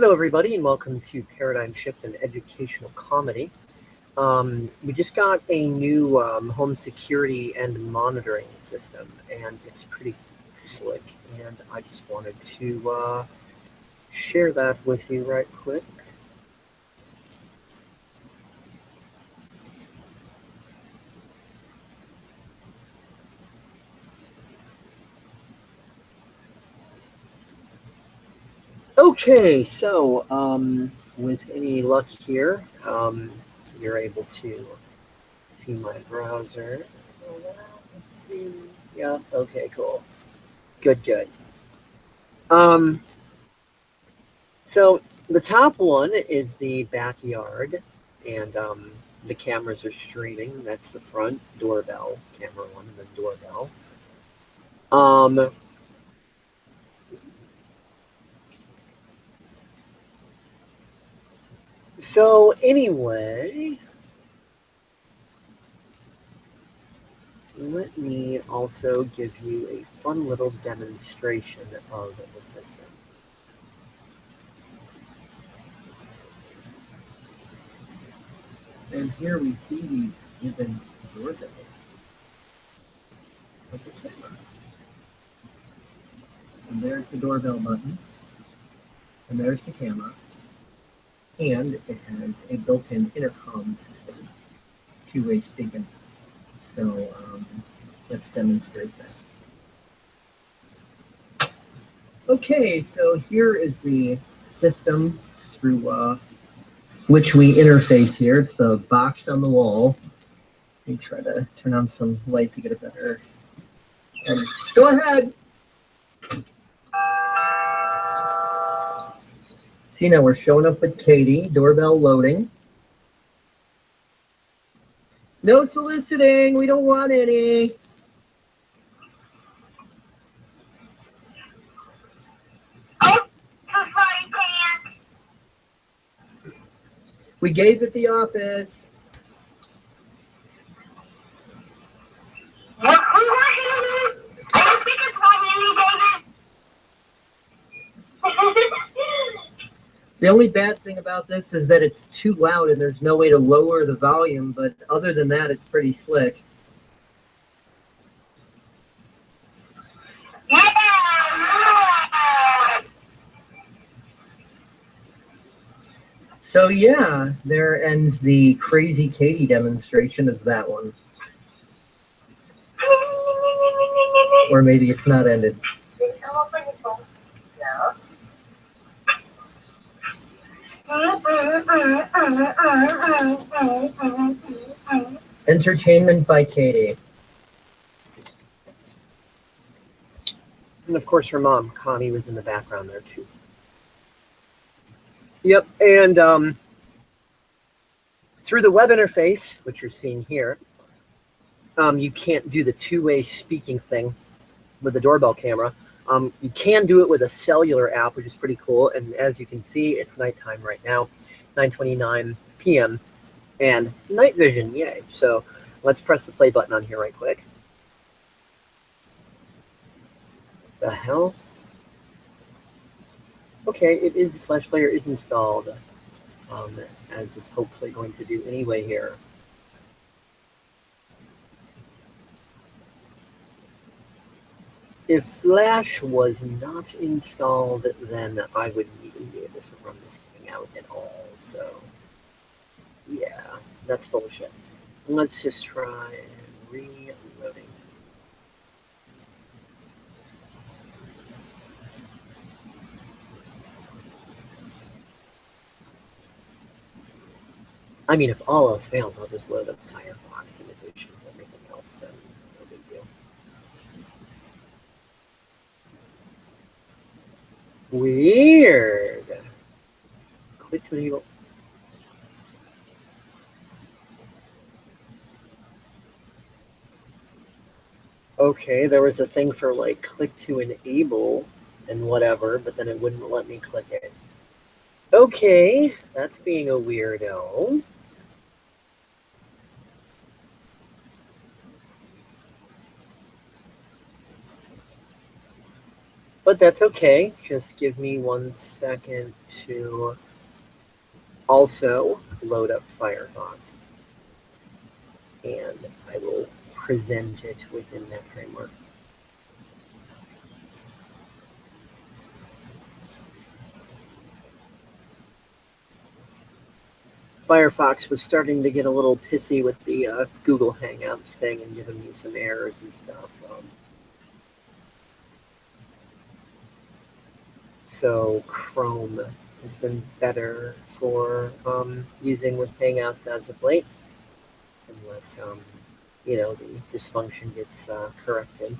Hello, everybody, and welcome to Paradigm Shift in Educational Comedy. We just got a new home security and monitoring system, and it's pretty slick, and I just wanted to share that with you right quick. Okay, so with any luck here, you're able to see my browser. Let's see. Yeah, okay, cool. Good. So the top one is the backyard, and the cameras are streaming. That's the front doorbell, camera one, and then doorbell. So anyway, let me also give you a fun little demonstration of the system. And here we see the Vivint doorbell of the camera. And there's the doorbell button. And there's the camera. And it has a built-in intercom system, two-way speaking. So let's demonstrate that. Okay, so here is the system through which we interface here. It's the box on the wall. Let me try to turn on some light to get a better. And go ahead. See, now we're showing up with Katie, doorbell loading. No soliciting, we don't want any. We gave it the office. The only bad thing about this is that it's too loud and there's no way to lower the volume, but other than that, it's pretty slick. So yeah, there ends the Crazy Katie demonstration of that one. Or maybe it's not ended. Entertainment by Katie. And of course her mom, Connie, was in the background there too. Yep, and through the web interface, which you're seeing here, you can't do the two-way speaking thing with the doorbell camera. You can do it with a cellular app, which is pretty cool. And as you can see, it's nighttime right now, 9:29 p.m. and night vision, yay. So let's press the play button on here right quick. The hell? Okay, it is, the Flash player is installed, as it's hopefully going to do anyway here. If Flash was not installed, then I wouldn't even be able to run this hangout at all. So, yeah, that's bullshit. Let's just try reloading. I mean, if all else fails, I'll just load up Firefox in addition to everything else, so no big deal. Weird. Click to enable. Okay, there was a thing for like click to enable and whatever, but then it wouldn't let me click it. Okay, that's being a weirdo. but that's okay. Just give me 1 second to also load up Firefox, and I will present it within that framework. Firefox was starting to get a little pissy with the Google Hangouts thing and giving me some errors and stuff. So Chrome has been better for using with Hangouts as of late, unless you know, the dysfunction gets corrected.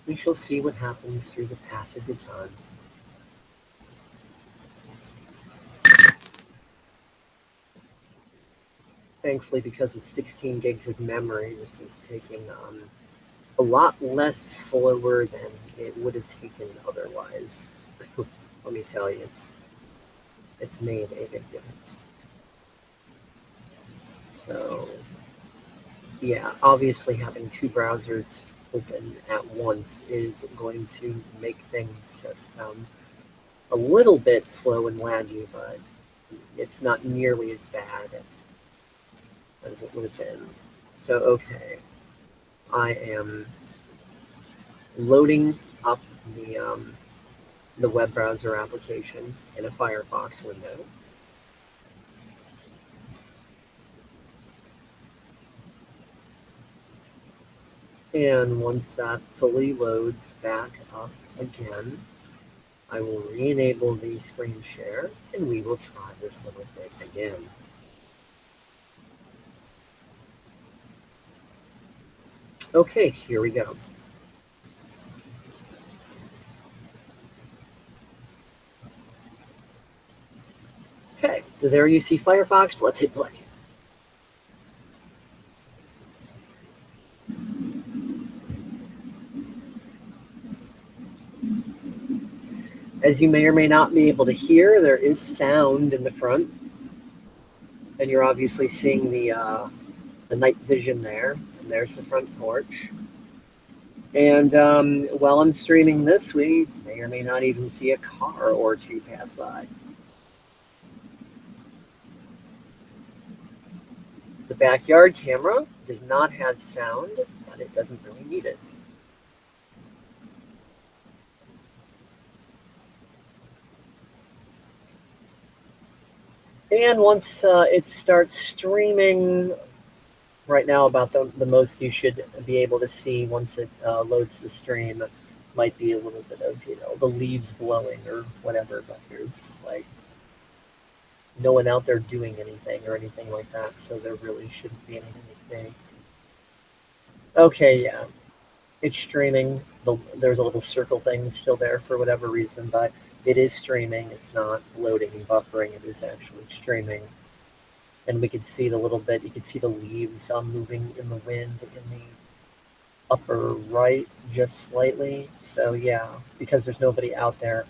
We shall see what happens through the passage of time. Thankfully, because of 16 gigs of memory, this is taking a lot less slower than it would have taken otherwise. Let me tell you, it's made a big difference. So, yeah, obviously having 2 browsers open at once is going to make things just a little bit slow and laggy, but it's not nearly as bad as it would have been. So, okay, I am loading up the web browser application in a Firefox window. And once that fully loads back up again, I will re-enable the screen share, and we will try this little bit again. Okay, here we go. Okay, there you see Firefox. Let's hit play. As you may or may not be able to hear, there is sound in the front, and you're obviously seeing the night vision there, and there's the front porch. And while I'm streaming this, we may or may not even see a car or 2 pass by. The backyard camera does not have sound, but it doesn't really need it. And once it starts streaming, right now about the most you should be able to see once it loads the stream might be a little bit of, you know, the leaves blowing or whatever, but there's like no one out there doing anything or anything like that, so there really shouldn't be anything to see. Okay, yeah, it's streaming. There's a little circle thing still there for whatever reason, but it is streaming. It's not loading and buffering. It is actually streaming. And we could see the little bit, you could see the leaves moving in the wind in the upper right just slightly. So yeah, because there's nobody out there,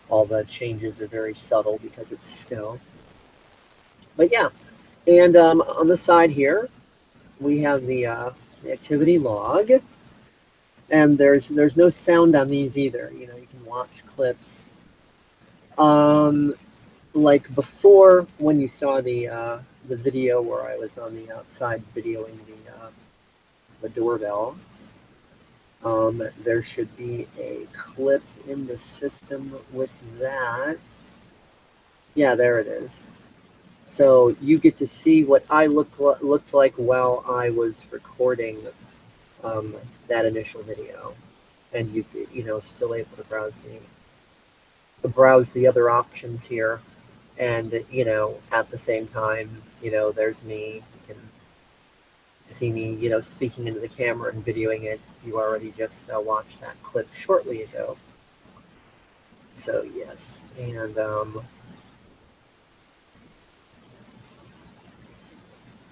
all the changes are very subtle because it's still. But yeah, and on the side here, we have the activity log. And there's no sound on these either. You know, you can watch clips. Like before, when you saw the video where I was on the outside videoing the doorbell, there should be a clip in the system with that. Yeah, there it is. So you get to see what I looked like while I was recording that initial video, and you know, still able to browse the other options here. And, you know, at the same time, you know, there's me. You can see me, you know, speaking into the camera and videoing it. You already just watched that clip shortly ago. So, yes. And, let's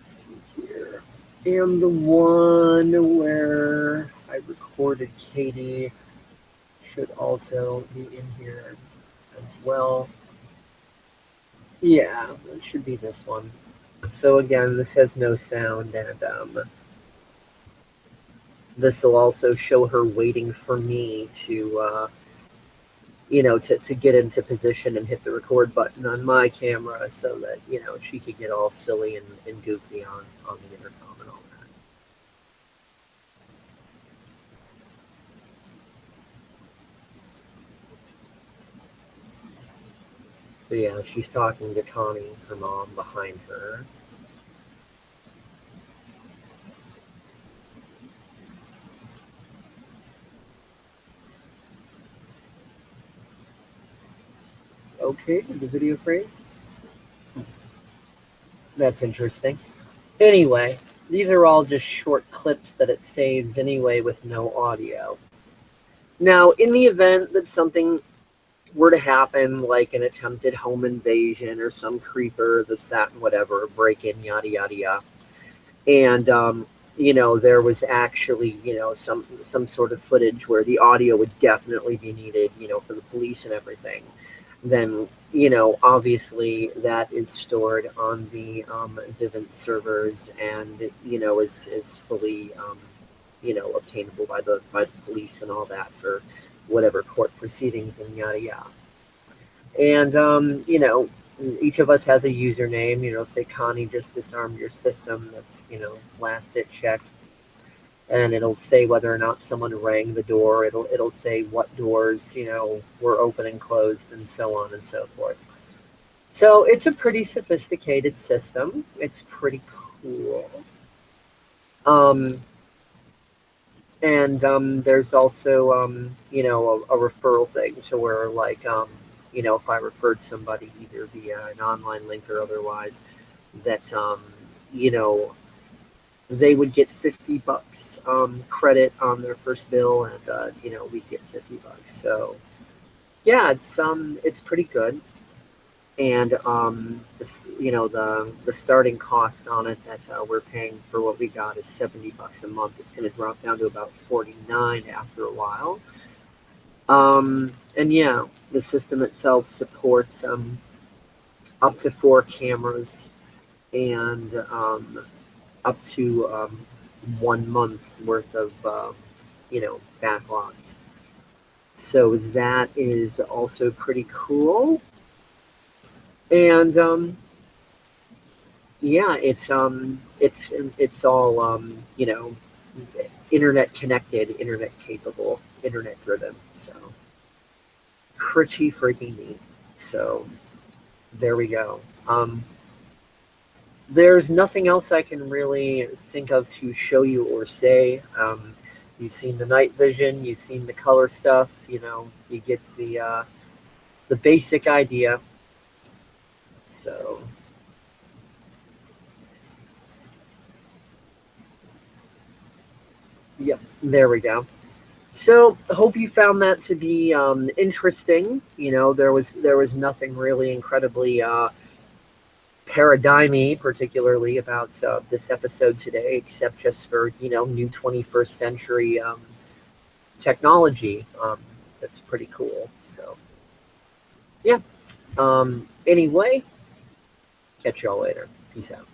see here. And the one where I recorded Katie should also be in here as well. Yeah, it should be this one. So again, this has no sound, and This will also show her waiting for me to, to get into position and hit the record button on my camera so that, she could get all silly and goofy on the intercom and all that. So yeah, she's talking to Connie, her mom, behind her. Okay, the video phrase. That's interesting. Anyway, these are all just short clips that it saves anyway with no audio. Now, in the event that something were to happen, like an attempted home invasion or some creeper, this, that, and whatever, break in, yada, yada, yada, and, there was actually, some sort of footage where the audio would definitely be needed, for the police and everything, then, obviously that is stored on the Vivint servers and, is fully, obtainable by the police and all that for whatever court proceedings and yada yada. And, each of us has a username, say Connie just disarmed your system. That's, last it checked. And it'll say whether or not someone rang the door. It'll say what doors, were open and closed and so on and so forth. So it's a pretty sophisticated system. It's pretty cool. And there's also, a referral thing to where, like, if I referred somebody either via an online link or otherwise, that, they would get $50 credit on their first bill, and, we'd get $50. So, yeah, it's pretty good. And, the starting cost on it that we're paying for what we got is $70 a month. It's going to drop down to about $49 after a while. And yeah, the system itself supports up to 4 cameras and up to 1 month worth of backlogs. So that is also pretty cool. And yeah, it's all internet connected, internet capable, internet driven. So pretty freaking neat. So there we go. There's nothing else I can really think of to show you or say. You've seen the night vision, you've seen the color stuff. You get the basic idea. So yep, there we go. So hope you found that to be interesting. There was nothing really incredibly paradigmy, particularly about this episode today, except just for new 21st century technology. That's pretty cool. So yeah. Anyway, catch y'all later. Peace out.